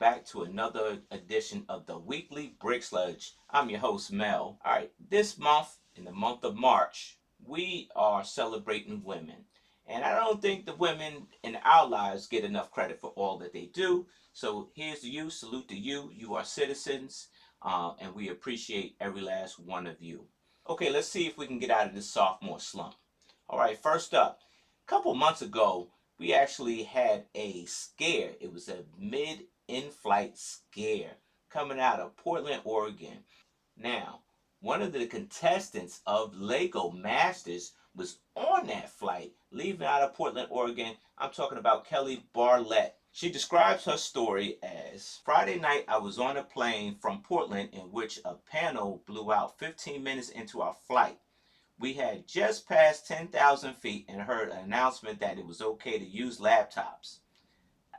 back to another edition of the weekly Brick Sludge. I'm your host, Mel. All right, this month, in the month of March, we are celebrating women. And I don't think the women in our lives get enough credit for all that they do. So here's to you, salute to you. You are citizens, and we appreciate every last one of you. Okay, let's see if we can get out of this sophomore slump. All right, first up, a couple months ago, we actually had a scare. It was a mid in flight scare coming out of Portland, Oregon. Now, one of the contestants of Lego Masters was on that flight leaving out of Portland, Oregon. I'm talking about Kelly Barlett. She describes her story as Friday night, I was on a plane from Portland in which a panel blew out 15 minutes into our flight. We had just passed 10,000 feet and heard an announcement that it was okay to use laptops.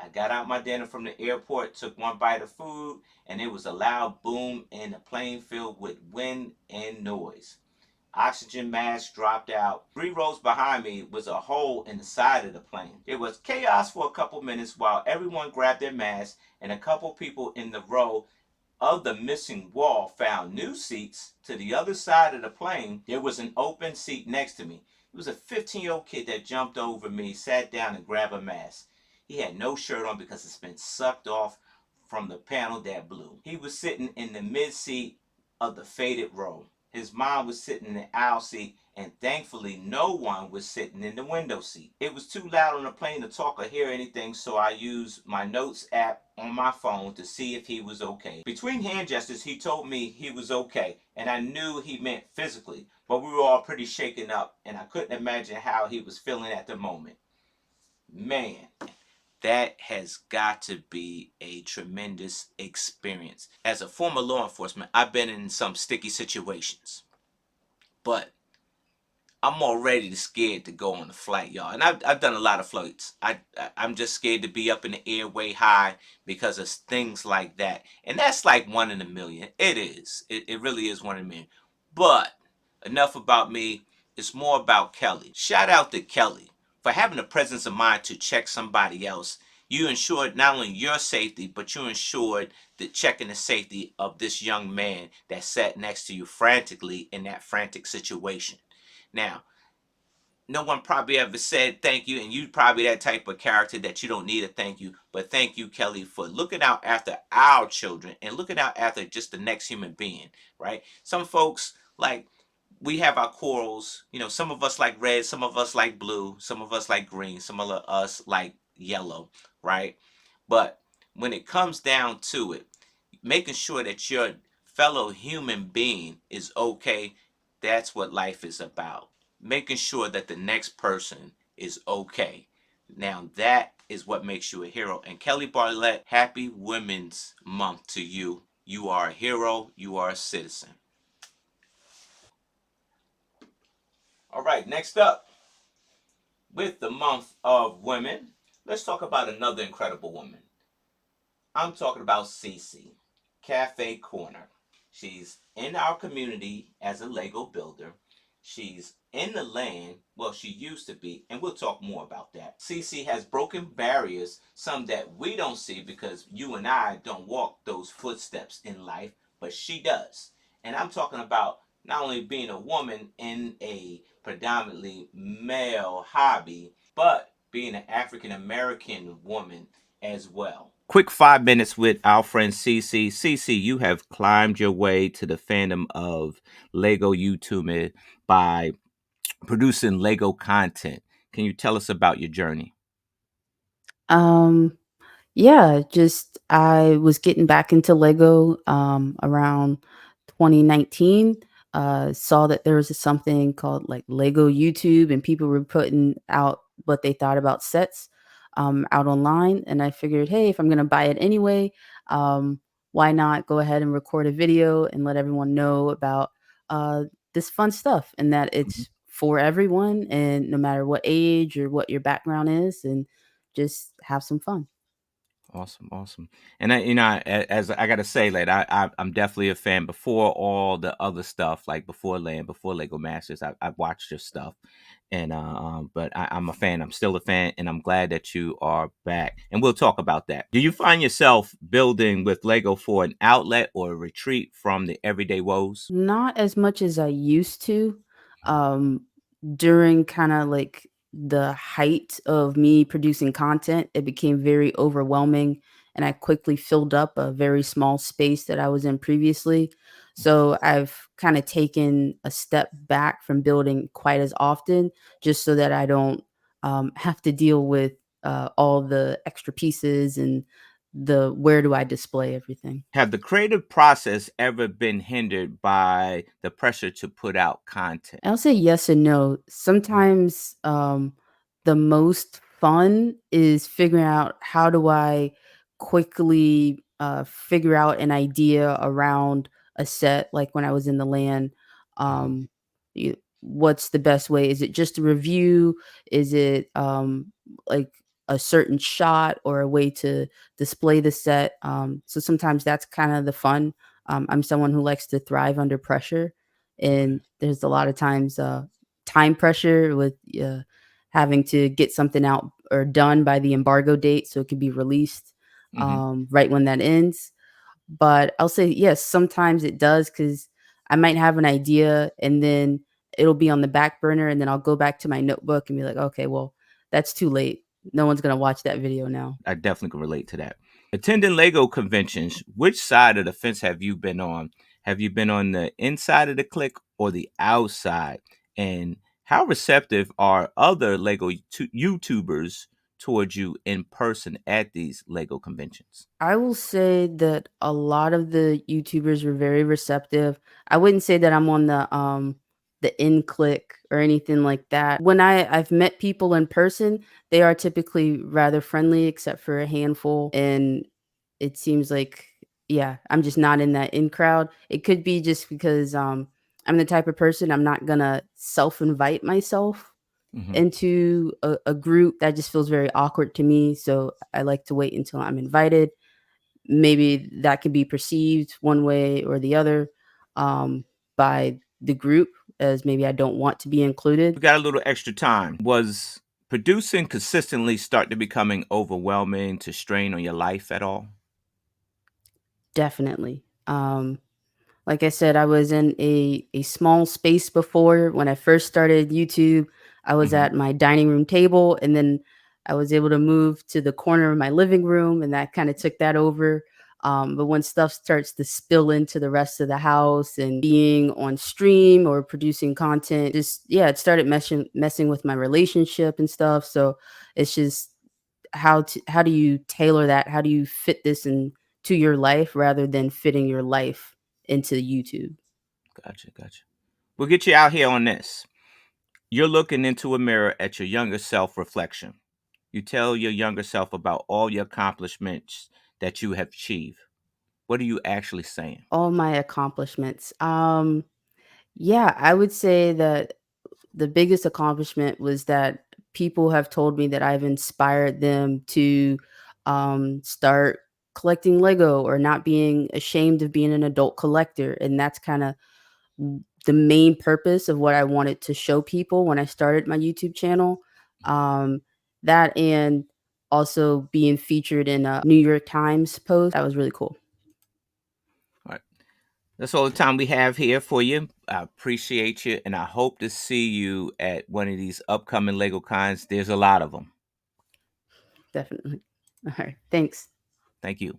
I got out my dinner from the airport, took one bite of food, and it was a loud boom in the plane filled with wind and noise. Oxygen mask dropped out. 3 rows behind me was a hole in the side of the plane. It was chaos for a couple minutes while everyone grabbed their masks and a couple people in the row of the missing wall found new seats to the other side of the plane. There was an open seat next to me. It was a 15-year-old kid that jumped over me, sat down, and grabbed a mask. He had no shirt on because it's been sucked off from the panel that blew. He was sitting in the mid seat of the faded row. His mom was sitting in the aisle seat, and thankfully no one was sitting in the window seat. It was too loud on the plane to talk or hear anything, so I used my notes app on my phone to see if he was okay. Between hand gestures, he told me he was okay, and I knew he meant physically, but we were all pretty shaken up, and I couldn't imagine how he was feeling at the moment. Man, that has got to be a tremendous experience. As a former law enforcement, I've been in some sticky situations, but I'm already scared to go on a flight, y'all. And I've done a lot of flights. I'm just scared to be up in the air way high because of things like that. And that's like one in a million. It is. It really is one in a million. But enough about me. It's more about Kelly. Shout out to Kelly for having the presence of mind to check somebody else. You ensured not only your safety, but you ensured the checking the safety of this young man that sat next to you frantically in that frantic situation. Now, no one probably ever said thank you, and you probably that type of character that you don't need a thank you. But thank you, Kelly, for looking out after our children and looking out after just the next human being, right? Some folks like we have our quarrels. You know, some of us like red, some of us like blue, some of us like green, some of us like yellow, right? But when it comes down to it, making sure that your fellow human being is okay, that's what life is about. Making sure that the next person is okay. Now that is what makes you a hero. And Kelly Barlett, happy Women's Month to you. You are a hero. You are a citizen. All right, next up, with the month of women, let's talk about another incredible woman. I'm talking about Cece, Cafe Corner. She's in our community as a Lego builder. She's in the land, well, she used to be, and we'll talk more about that. Cece has broken barriers, some that we don't see because you and I don't walk those footsteps in life, but she does. And I'm talking about not only being a woman in a predominantly male hobby, but being an African American woman as well. Quick 5 minutes with our friend Cece. Cece, you have climbed your way to the fandom of Lego YouTube by producing Lego content. Can you tell us about your journey? Um, yeah, just I was getting back into Lego around 2019. Saw that there was something called like Lego YouTube, and people were putting out what they thought about sets out online. And I figured, hey, if I'm gonna buy it anyway, um, why not go ahead and record a video and let everyone know about this fun stuff and that Mhm. it's for everyone and no matter what age or what your background is, and just have some fun. Awesome, awesome. And as I gotta say, like I'm definitely a fan. Before all the other stuff, like before Land, before Lego Masters, I've watched your stuff, and but I'm a fan. I'm still a fan, and I'm glad that you are back. And we'll talk about that. Do you find yourself building with Lego for an outlet or a retreat from the everyday woes? Not as much as I used to. Um, During kinda, like, the height of me producing content, it became very overwhelming, and I quickly filled up a very small space that I was in previously. So, I've kinda taken a step back from building quite as often just so that I don't, have to deal with, all the extra pieces and the where do I display everything. Have the creative process ever been hindered by the pressure to put out content? I'll say yes and no. Sometimes, the most fun is figuring out how do I quickly, figure out an idea around a set, like when I was in the land. Mhm. Um, what's the best way? Is it just a review? Is it like a certain shot or a way to display the set? So sometimes that's kind of the fun. I'm someone who likes to thrive under pressure, Okay. and there's a lot of times time pressure with having to get something out or done by the embargo date so it can be released Mhm. right when that ends. But I'll say yes, sometimes it does because I might have an idea and then it'll be on the back burner, and then I'll go back to my notebook and be like, okay, well, that's too late. No one's gonna watch that video now. I definitely can relate to that. Attending Lego conventions, which side of the fence have you been on? Have you been on the inside of the clique or the outside? And how receptive are other Lego YouTubers towards you in person at these Lego conventions? I will say that a lot of the YouTubers were very receptive. I wouldn't say that I'm on the in click or anything like that. When I've met people in person, they are typically rather friendly except for a handful, and it seems like yeah, I'm just not in that in crowd. It could be just because I'm the type of person I'm not going to self-invite myself Hmm. into a group that just feels very awkward to me, so I like to wait until I'm invited. Maybe that could be perceived one way or the other, by the group as maybe I don't want to be included. We got a little extra time. Was producing consistently start to becoming overwhelming to strain on your life at all? Definitely. Like I said, I was in a small space before. When I first started YouTube, I was Hmm. at my dining room table, and then I was able to move to the corner of my living room, and that kinda took that over. But when stuff starts to spill into the rest of the house and being on stream or producing content, just yeah, it started messing with my relationship and stuff, so it's just how do you tailor that? How do you fit this into your life rather than fitting your life into YouTube? Gotcha, gotcha. We'll get you out here on this. You're looking into a mirror at your younger self reflection. You tell your younger self about all your accomplishments that you have achieved. What are you actually saying? All my accomplishments. Yeah, I would say that the biggest accomplishment was that people have told me that I've inspired them to start collecting Lego or not being ashamed of being an adult collector. And that's kind of the main purpose of what I wanted to show people when I started my YouTube channel. Um, that and also being featured in a New York Times post. That was really cool. All right. That's all the time we have here for you. I appreciate you, and I hope to see you at one of these upcoming Lego cons. There's a lot of them. Definitely. All right. Thanks. Thank you.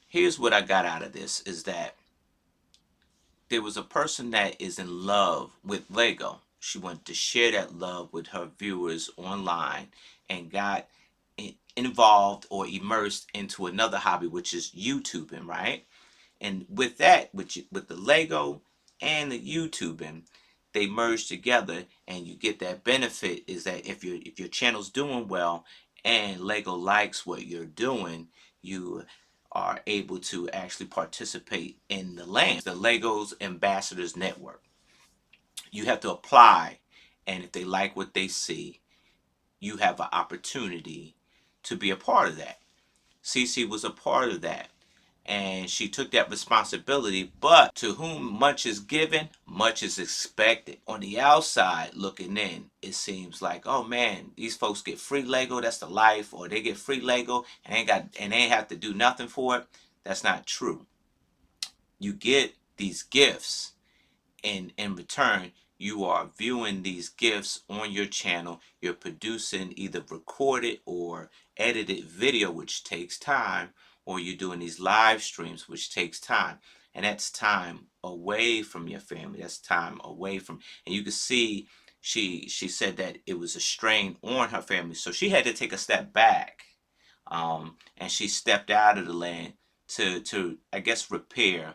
Here's what I got out of this is that there was a person that is in love with Lego. She wanted to share that love with her viewers online and got involved or immersed into another hobby, which is YouTubing, right? And with that, with the Lego and the YouTubing, they merge together, and you get that benefit. Is that if your channel's doing well and Lego likes what you're doing, you are able to actually participate in the LAN, the Legos Ambassadors Network. You have to apply, and if they like what they see, you have an opportunity to be a part of that. Cece was a part of that. And she took that responsibility, but to whom much is given, much is expected. On the outside looking in, it seems like, oh man, these folks get free Lego, that's the life, or they get free Lego and they ain't have to do nothing for it. That's not true. You get these gifts, and in return you are viewing these gifts on your channel. You're producing either recorded or edited video, which takes time, or you're doing these live streams, which takes time. And that's time away from your family. That's time away from, and you can see she said that it was a strain on her family, so she had to take a step back, and she stepped out of the land to I guess repair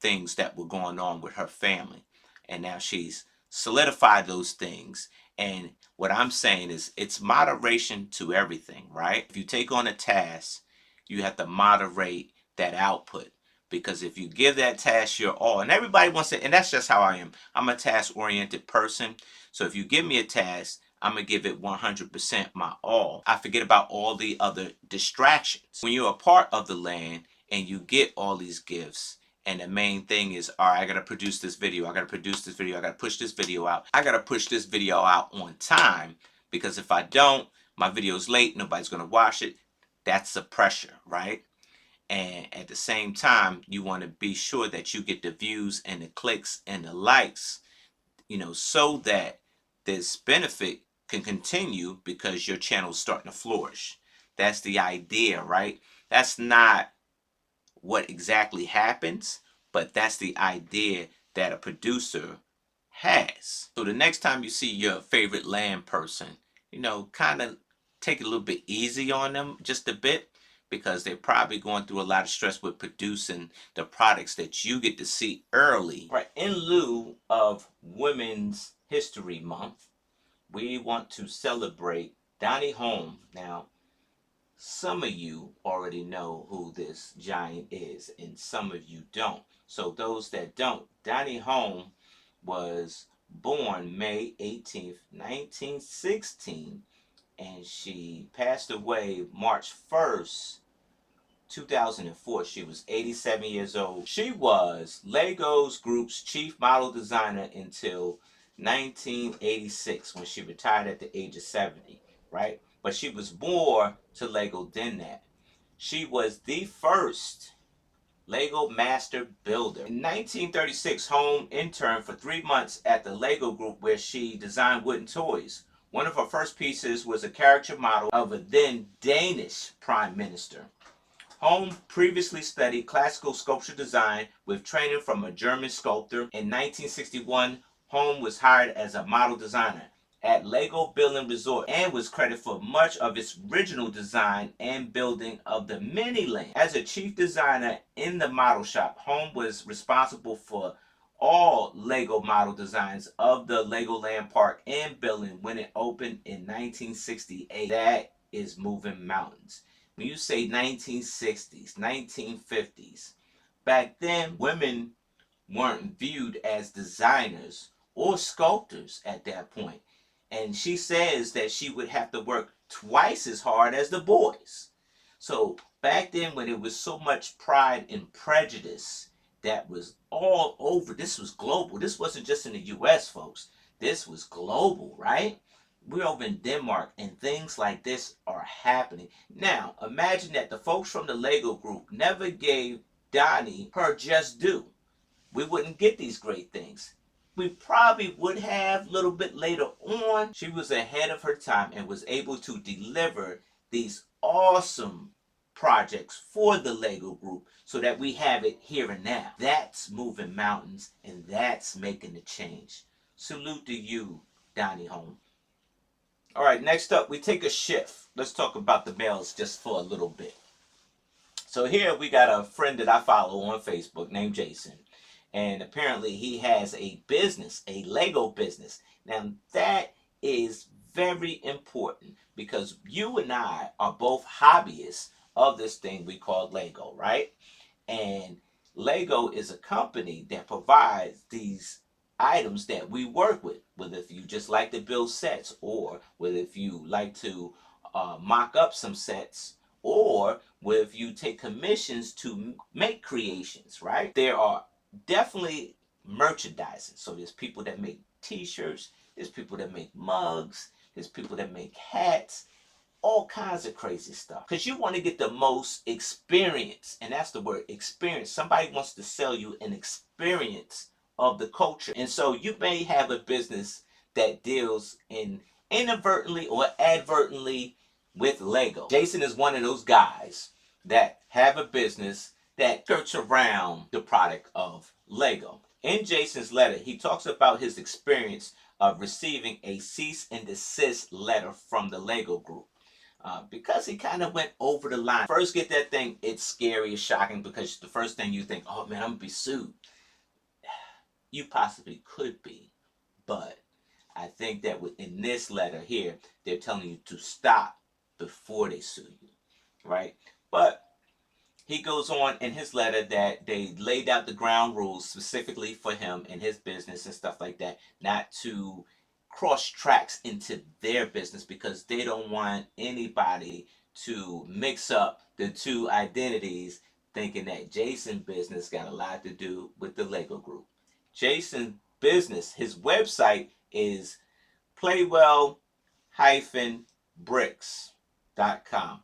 things that were going on with her family. And now she's solidified those things. And what I'm saying is it's moderation to everything, right? If you take on a task, you have to moderate that output. Because if you give that task your all, and everybody wants it, and that's just how I am. I'm a task oriented person. So if you give me a task, I'm going to give it 100% my all. I forget about all the other distractions. When you're a part of the land and you get all these gifts, and the main thing is, all right, I gotta produce this video, I gotta produce this video, I gotta push this video out, I gotta push this video out on time, because if I don't, my video's late, nobody's gonna watch it. That's the pressure, right? And at the same time, you want to be sure that you get the views and the clicks and the likes, so that this benefit can continue because your channel's starting to flourish. That's the idea, right? That's not what exactly happens, but that's the idea that a producer has. So the next time you see your favorite land person, kind of take it a little bit easy on them just a bit, because they're probably going through a lot of stress with producing the products that you get to see early. Right. In lieu of Women's History Month, we want to celebrate Donnie Home. Now, some of you already know who this giant is, and some of you don't. So those that don't, Donnie Home was born May 18th, 1916, and she passed away March 1st, 2004. She was 87 years old. She was Lego's group's chief model designer until 1986, when she retired at the age of 70, right? But she was more to Lego than that. She was the first Lego master builder. In 1936, Home interned for 3 months at the Lego group, where she designed wooden toys. One of her first pieces was a caricature model of a then Danish prime minister. Holm previously studied classical sculpture design with training from a German sculptor. In 1961, Holm was hired as a model designer at Lego Building Resort and was credited for much of its original design and building of the Miniland. As a chief designer in the model shop, Holm was responsible for all Lego model designs of the Legoland Park and building when it opened in 1968. That is moving mountains. When you say 1960s, 1950s, back then women weren't viewed as designers or sculptors at that point. And she says that she would have to work twice as hard as the boys. So back then, when it was so much pride and prejudice that was all over, this was global. This wasn't just in the US, folks. This was global, right? We're over in Denmark and things like this are happening. Now, imagine that the folks from the Lego group never gave Donnie her just due. We wouldn't get these great things. We probably would have a little bit later on. She was ahead of her time and was able to deliver these awesome projects for the Lego group so that we have it here and now. That's moving mountains, and that's making the change. Salute to you, Donnie Home. All right, next up, we take a shift. Let's talk about the males just for a little bit. So here we got a friend that I follow on Facebook named Jason. And apparently he has a business, a Lego business. Now that is very important, because you and I are both hobbyists of this thing we call Lego, right? And Lego is a company that provides these items that we work with. Whether if you just like to build sets, or whether if you like to mock up some sets, or whether if you take commissions to make creations, right? There are definitely merchandising. So there's people that make t-shirts, there's people that make mugs, there's people that make hats, all kinds of crazy stuff. Because you want to get the most experience, and that's the word, experience. Somebody wants to sell you an experience of the culture. And so you may have a business that deals in inadvertently or advertently with Lego. Jason is one of those guys that have a business that skirts around the product of Lego. In Jason's letter, he talks about his experience of receiving a cease and desist letter from the Lego group. Because he kind of went over the line. First, get that thing, it's scary, it's shocking, because the first thing you think, oh man, I'm gonna be sued. You possibly could be, but I think that in this letter here, they're telling you to stop before they sue you, right? But he goes on in his letter that they laid out the ground rules specifically for him and his business and stuff like that, not to cross tracks into their business, because they don't want anybody to mix up the two identities, thinking that Jason's business got a lot to do with the Lego group. Jason's business, his website is playwell-bricks.com.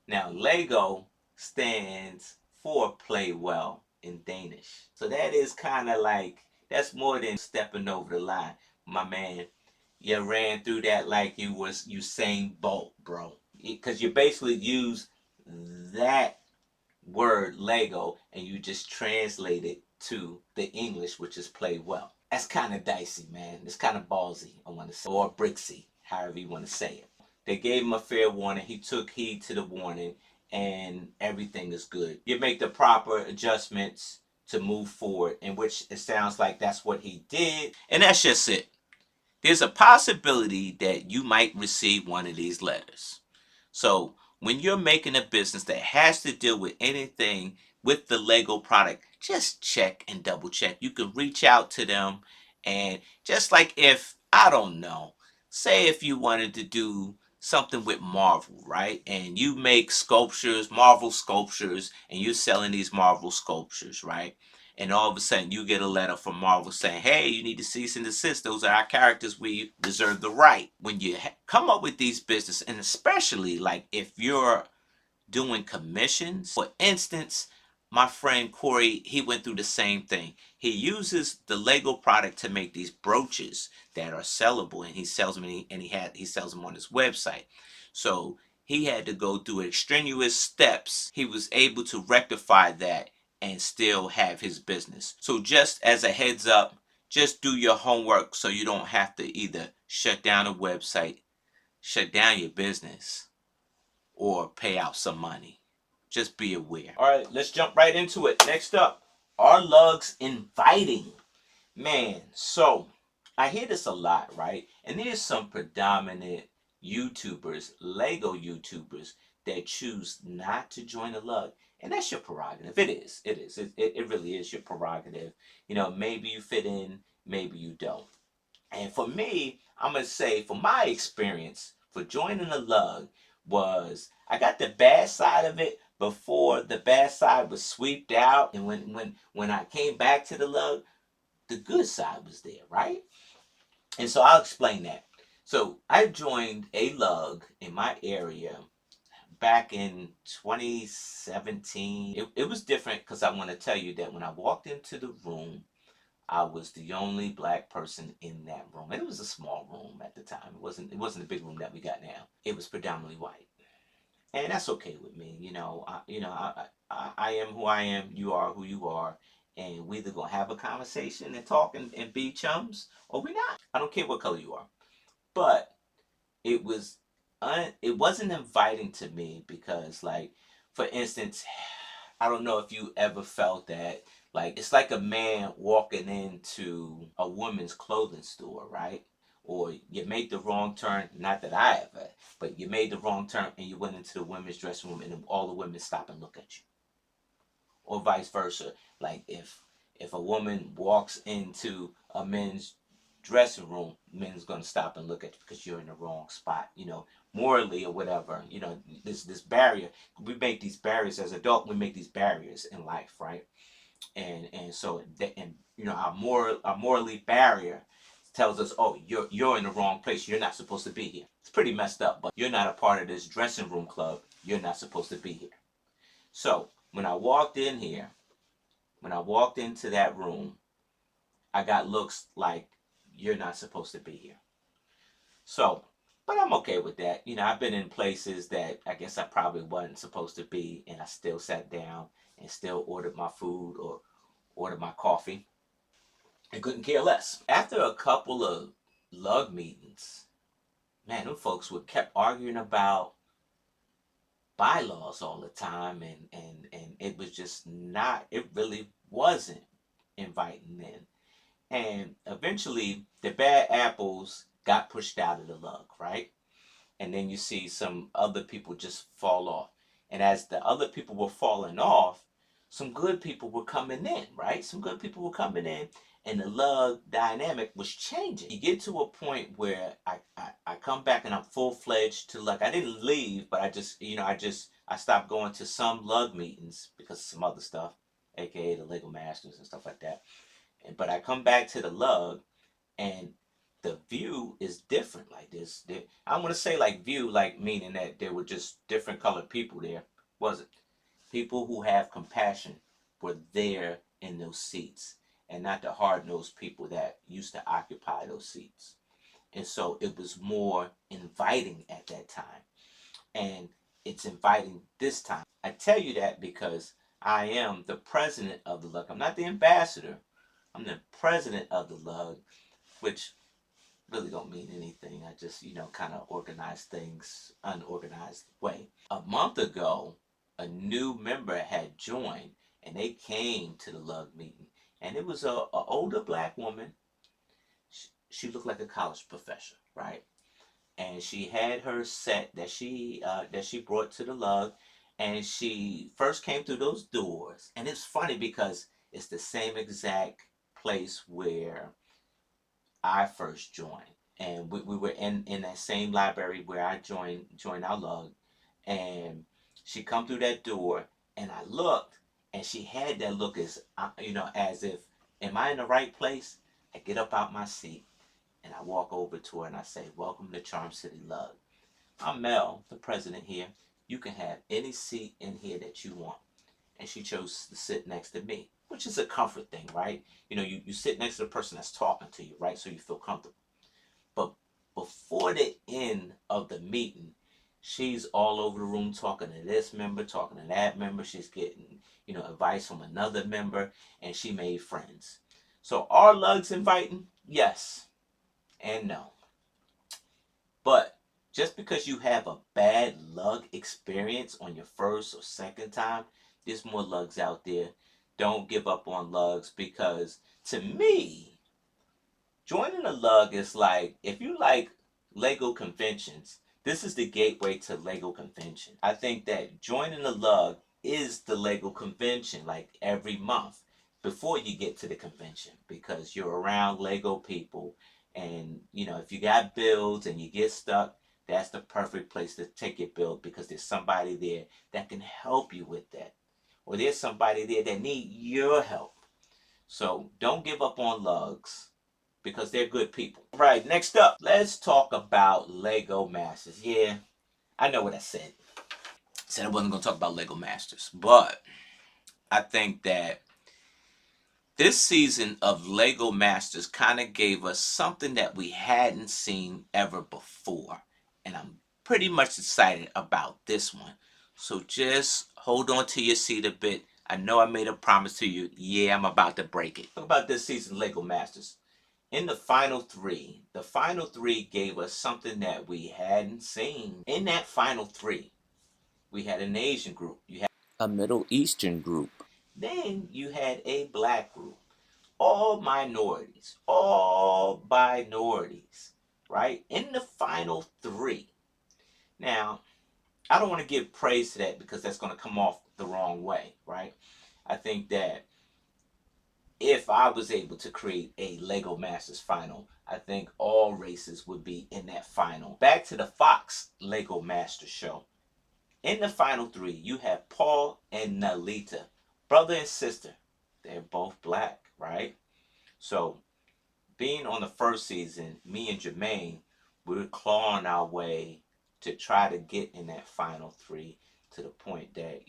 Now, Lego stands for play well in Danish. So that is kind of like, that's more than stepping over the line. My man, you ran through that like you was Usain Bolt, bro. Because you basically use that word Lego and you just translate it to the English, which is play well. That's kind of dicey, man. It's kind of ballsy, I want to say, or bricksy, however you want to say it. They gave him a fair warning. He took heed to the warning, and everything is good. You make the proper adjustments to move forward, in which it sounds like that's what he did. And that's just it. There's a possibility that you might receive one of these letters. So when you're making a business that has to deal with anything with the Lego product, just check and double check. You can reach out to them, and just like, if, I don't know, say if you wanted to do something with Marvel, right? And you make sculptures, Marvel sculptures, and you're selling these Marvel sculptures, right? And all of a sudden you get a letter from Marvel saying, hey, you need to cease and desist. Those are our characters. We reserve the right. When you come up with these business, and especially like if you're doing commissions, for instance, my friend Corey, he went through the same thing. He uses the Lego product to make these brooches that are sellable, and he sells them, and he sells them on his website. So he had to go through extraneous steps. He was able to rectify that and still have his business. So just as a heads up, just do your homework so you don't have to either shut down a website, shut down your business, or pay out some money. Just be aware. All right, let's jump right into it. Next up, are lugs inviting? Man, so I hear this a lot, right? And there's some predominant YouTubers, Lego YouTubers, that choose not to join a lug. And that's your prerogative. It is. It is. It really is your prerogative. You know, maybe you fit in, maybe you don't. And for me, I'm going to say, for my experience for joining a lug, was I got the bad side of it before the bad side was swept out. And when I came back to the lug, the good side was there, right? And so I'll explain that. So I joined a lug in my area back in 2017. It was different, because I want to tell you that when I walked into the room, I was the only black person in that room. And it was a small room at the time. It wasn't the big room that we got now. It was predominantly white. And that's okay with me. I am who I am, you are who you are, and we either gonna have a conversation and talk and be chums, or we not. I don't care what color you are. But it was it wasn't inviting to me, because, like, for instance, I don't know if you ever felt that, like, it's like a man walking into a woman's clothing store, right? Or you make the wrong turn, not that I ever, but you made the wrong turn and you went into the women's dressing room and all the women stop and look at you. Or vice versa. Like, If a woman walks into a men's dressing room, men's gonna stop and look at you because you're in the wrong spot, morally or whatever. This barrier. We make these barriers as adults. We make these barriers in life, right? And so that, and our morally barrier tells us, oh, you're in the wrong place. You're not supposed to be here. It's pretty messed up, but you're not a part of this dressing room club. You're not supposed to be here. So when I walked in here, when I walked into that room, I got looks like you're not supposed to be here. So, but I'm okay with that. I've been in places that I guess I probably wasn't supposed to be, and I still sat down and still ordered my food or ordered my coffee and couldn't care less. After a couple of lug meetings, man, them folks would kept arguing about bylaws all the time, and it was just not. It really wasn't inviting then. And eventually, the bad apples got pushed out of the lug, right? And then you see some other people just fall off. And as the other people were falling off, some good people were coming in, right? Some good people were coming in, and the love dynamic was changing. You get to a point where I come back and I'm full fledged to luck. I didn't leave, but I stopped going to some lug meetings because of some other stuff, aka the Lego Masters and stuff like that. But I come back to the lug, and the view is different. Like this, I want to say like view, like meaning that there were just different colored people there. Wasn't people who have compassion were there in those seats, and not the hard nosed people that used to occupy those seats. And so it was more inviting at that time, and it's inviting this time. I tell you that because I am the president of the lug. I'm not the ambassador. I'm the president of the lug, which really don't mean anything. I just, kind of organize things unorganized way. A month ago, a new member had joined, and they came to the lug meeting, and it was a older black woman. She looked like a college professor, right? And she had her set that she brought to the lug, and she first came through those doors, and it's funny because it's the same exact place where I first joined, and we were in that same library where I joined our lug, and she come through that door, and I looked, and she had that look as if, am I in the right place? I get up out my seat, and I walk over to her, and I say, welcome to Charm City Lug. I'm Mel, the president here. You can have any seat in here that you want. And she chose to sit next to me, which is a comfort thing, right? You sit next to the person that's talking to you, right? So you feel comfortable. But before the end of the meeting, she's all over the room talking to this member, talking to that member. She's getting, advice from another member, and she made friends. So are lugs inviting? Yes and no. But just because you have a bad lug experience on your first or second time, there's more lugs out there. Don't give up on lugs, because to me, joining a lug is like, if you like Lego conventions, this is the gateway to Lego convention. I think that joining a lug is the Lego convention, like every month before you get to the convention, because you're around Lego people. And if you got builds and you get stuck, that's the perfect place to take your build, because there's somebody there that can help you with that, or there's somebody there that need your help. So don't give up on lugs, because they're good people. All right, next up, let's talk about Lego Masters. Yeah, I know what I said. I said I wasn't going to talk about Lego Masters, but I think that this season of Lego Masters kind of gave us something that we hadn't seen ever before. And I'm pretty much excited about this one. So just hold on to your seat a bit. I know I made a promise to you. Yeah, I'm about to break it. Talk about this season Lego Masters. In the final three gave us something that we hadn't seen. In that final three, we had an Asian group, you had a Middle Eastern group, then you had a black group. All minorities, right? In the final three. Now, I don't want to give praise to that, because that's going to come off the wrong way, right? I think that if I was able to create a Lego Masters final, I think all races would be in that final. Back to the Fox Lego Masters show. In the final three, you have Paul and Nalita, brother and sister. They're both black, right? So, being on the first season, me and Jermaine, we were clawing our way to try to get in that final three, to the point that,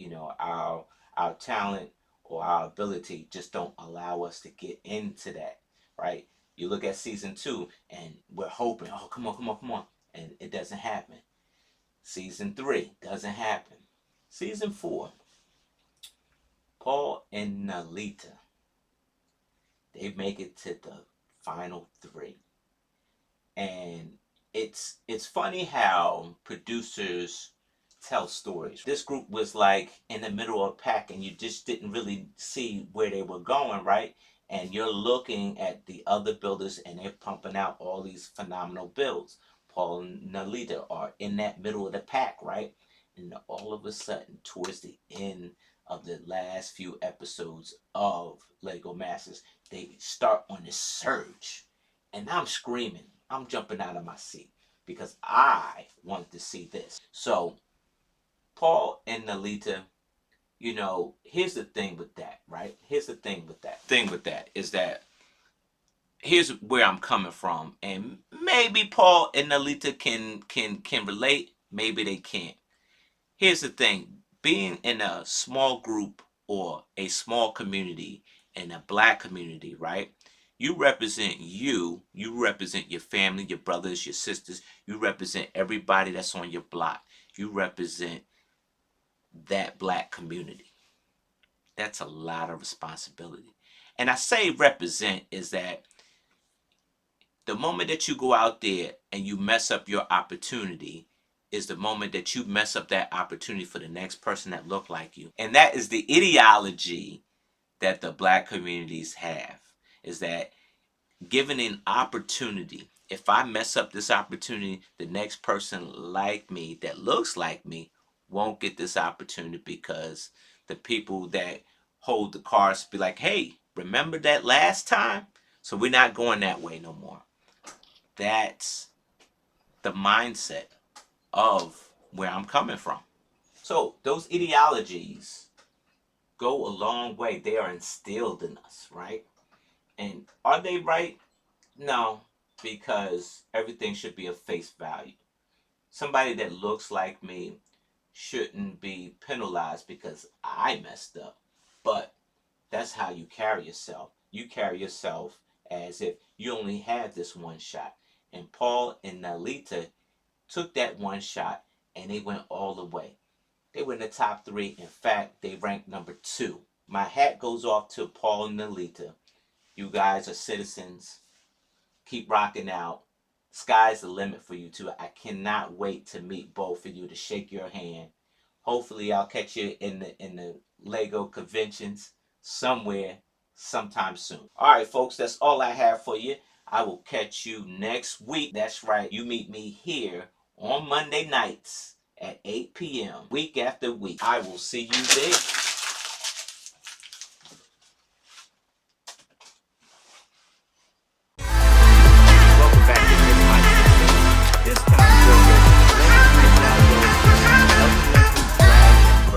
our talent or our ability just don't allow us to get into that, right? You look at season two and we're hoping, oh, come on, come on, come on, and it doesn't happen. Season three doesn't happen. Season four, Paul and Nalita, they make it to the final three. And it's funny how producers tell stories. This group was like in the middle of a pack and you just didn't really see where they were going, right? And you're looking at the other builders and they're pumping out all these phenomenal builds. Paul and Nalita are in that middle of the pack, right? And all of a sudden, towards the end of the last few episodes of Lego Masters, they start on this surge. And I'm screaming. I'm jumping out of my seat because I want to see this. So, Paul and Nalita, here's the thing with that, right? Here's the thing with that. Thing with that is that here's where I'm coming from, and maybe Paul and Nalita can relate, maybe they can't. Here's the thing, being in a small group or a small community, in a black community, right? You represent your family, your brothers, your sisters, you represent everybody that's on your block. You represent that black community. That's a lot of responsibility. And I say represent is that the moment that you go out there and you mess up your opportunity is the moment that you mess up that opportunity for the next person that look like you. And that is the ideology that the black communities have, is that given an opportunity, if I mess up this opportunity, the next person like me that looks like me won't get this opportunity because the people that hold the cards be like, hey, remember that last time? So we're not going that way no more. That's the mindset of where I'm coming from. So those ideologies go a long way. They are instilled in us, right? And are they right? No, because everything should be of face value. Somebody that looks like me shouldn't be penalized because I messed up. But that's how you carry yourself. You carry yourself as if you only had this one shot. And Paul and Nalita took that one shot and they went all the way. They were in the top three. In fact, they ranked number two. My hat goes off to Paul and Nalita. You guys are citizens. Keep rocking out. Sky's the limit for you two. I cannot wait to meet both of you, to shake your hand. Hopefully I'll catch you in the Lego conventions somewhere sometime soon. All right, folks, that's all I have for you. I will catch you next week. That's right. You meet me here on Monday nights at 8 p.m. week after week. I will see you there.